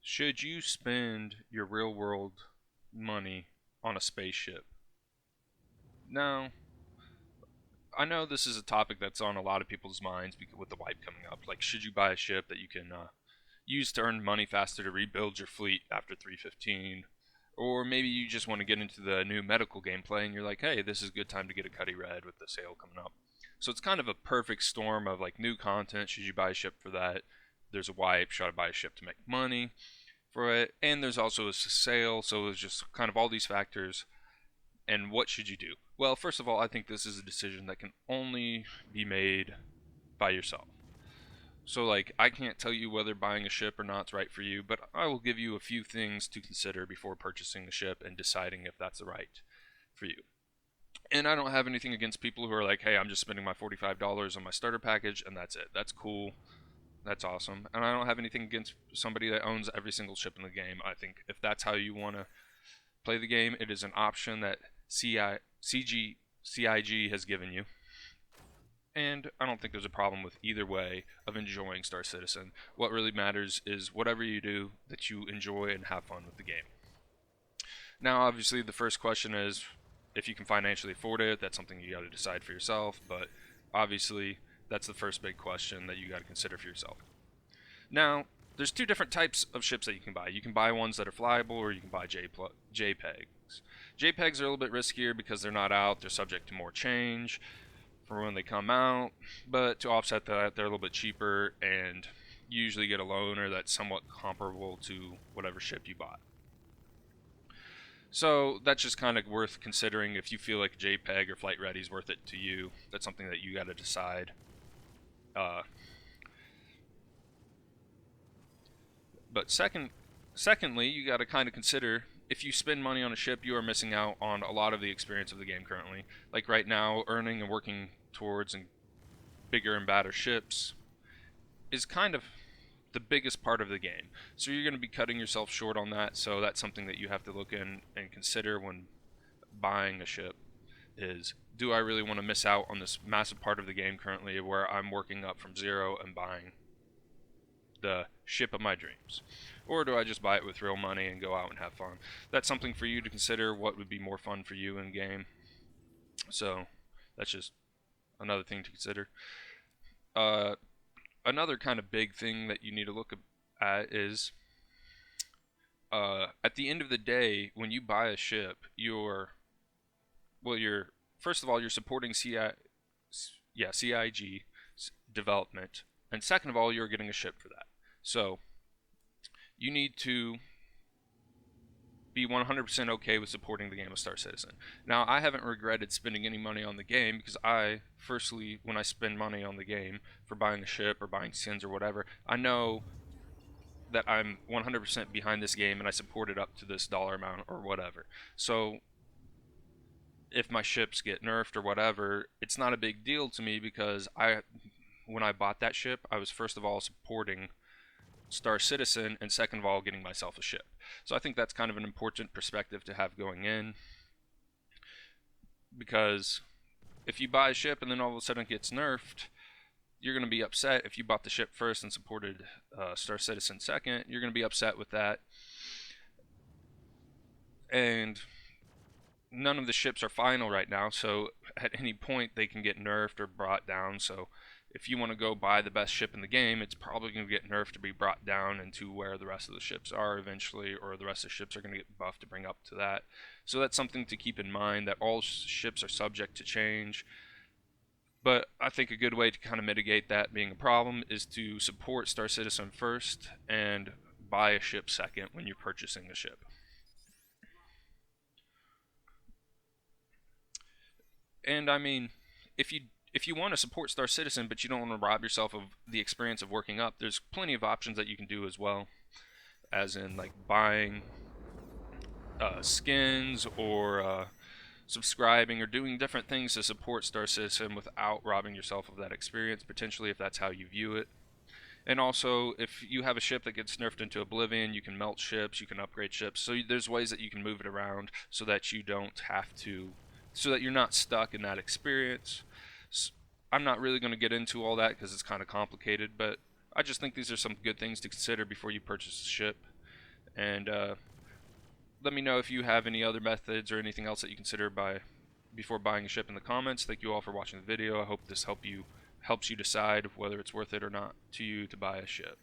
Should you spend your real world money on a spaceship? Now, I know this is a topic that's on a lot of people's minds with the wipe coming up. Like, should you buy a ship that you can use to earn money faster to rebuild your fleet after 315? Or maybe you just want to get into the new medical gameplay and you're like, hey, this is a good time to get a Cuddy Red with the sale coming up. So it's kind of a perfect storm of like new content. Should you buy a ship for that? There's a wipe. Should I buy a ship to make money for it? And there's also a sale. So it's just kind of all these factors. And what should you do? Well, first of all, I think this is a decision that can only be made by yourself. So, like, I can't tell you whether buying a ship or not is right for you, but I will give you a few things to consider before purchasing the ship and deciding if that's the right for you. And I don't have anything against people who are like, hey, I'm just spending my $45 on my starter package and that's it. That's cool. That's awesome. And I don't have anything against somebody that owns every single ship in the game. I think if that's how you want to play the game, it is an option that CIG has given you. And I don't think there's a problem with either way of enjoying Star Citizen. What really matters is whatever you do, that you enjoy and have fun with the game. Now, obviously, the first question is if you can financially afford it. That's something you got to decide for yourself. But obviously, that's the first big question that you got to consider for yourself. Now, there's two different types of ships that you can buy. You can buy ones that are flyable, or you can buy JPEGs. JPEGs are a little bit riskier because they're not out. They're subject to more change for when they come out, but to offset that, they're a little bit cheaper, and you usually get a loaner that's somewhat comparable to whatever ship you bought. So that's just kind of worth considering if you feel like JPEG or Flight Ready is worth it to you. That's something that you got to decide. Uh, but secondly, you got to kind of consider if you spend money on a ship, you are missing out on a lot of the experience of the game currently. Like right now, earning and working towards and bigger and badder ships is kind of the biggest part of the game. So you're going to be cutting yourself short on that. So that's something that you have to look in and consider when buying a ship is, do I really want to miss out on this massive part of the game currently where I'm working up from zero and buying the ship of my dreams? Or do I just buy it with real money and go out and have fun? That's something for you to consider, what would be more fun for you in game. So that's just another thing to consider. Uh, Another kind of big thing that you need to look at is at the end of the day, when you buy a ship, you're first of all you're supporting CIG development, and second of all you're getting a ship for that. So you need to be 100% okay with supporting the game of Star Citizen. Now, I haven't regretted spending any money on the game because firstly, when I spend money on the game for buying a ship or buying skins or whatever, I know that I'm 100% behind this game and I support it up to this dollar amount or whatever. So if my ships get nerfed or whatever, it's not a big deal to me because when I bought that ship, I was first of all supporting Star Citizen, and second of all, getting myself a ship. So I think that's kind of an important perspective to have going in, because if you buy a ship and then all of a sudden it gets nerfed, you're going to be upset. If you bought the ship first and supported Star Citizen second, you're going to be upset with that. And none of the ships are final right now, so at any point they can get nerfed or brought down. So if you want to go buy the best ship in the game, it's probably going to get nerfed to be brought down into where the rest of the ships are eventually, or the rest of the ships are going to get buffed to bring up to that. So that's something to keep in mind, that all ships are subject to change. But I think a good way to kind of mitigate that being a problem is to support Star Citizen first and buy a ship second when you're purchasing a ship. And I mean, if you want to support Star Citizen but you don't want to rob yourself of the experience of working up, there's plenty of options that you can do as well, as in like buying skins or subscribing or doing different things to support Star Citizen without robbing yourself of that experience, potentially, if that's how you view it. And also, if you have a ship that gets nerfed into oblivion, you can melt ships, you can upgrade ships. So there's ways that you can move it around so that you don't have to, so that you're not stuck in that experience. I'm not really going to get into all that because it's kind of complicated, but I just think these are some good things to consider before you purchase a ship. And let me know if you have any other methods or anything else that you consider before buying a ship in the comments. Thank you all for watching the video. I hope this helps you decide whether it's worth it or not to you to buy a ship.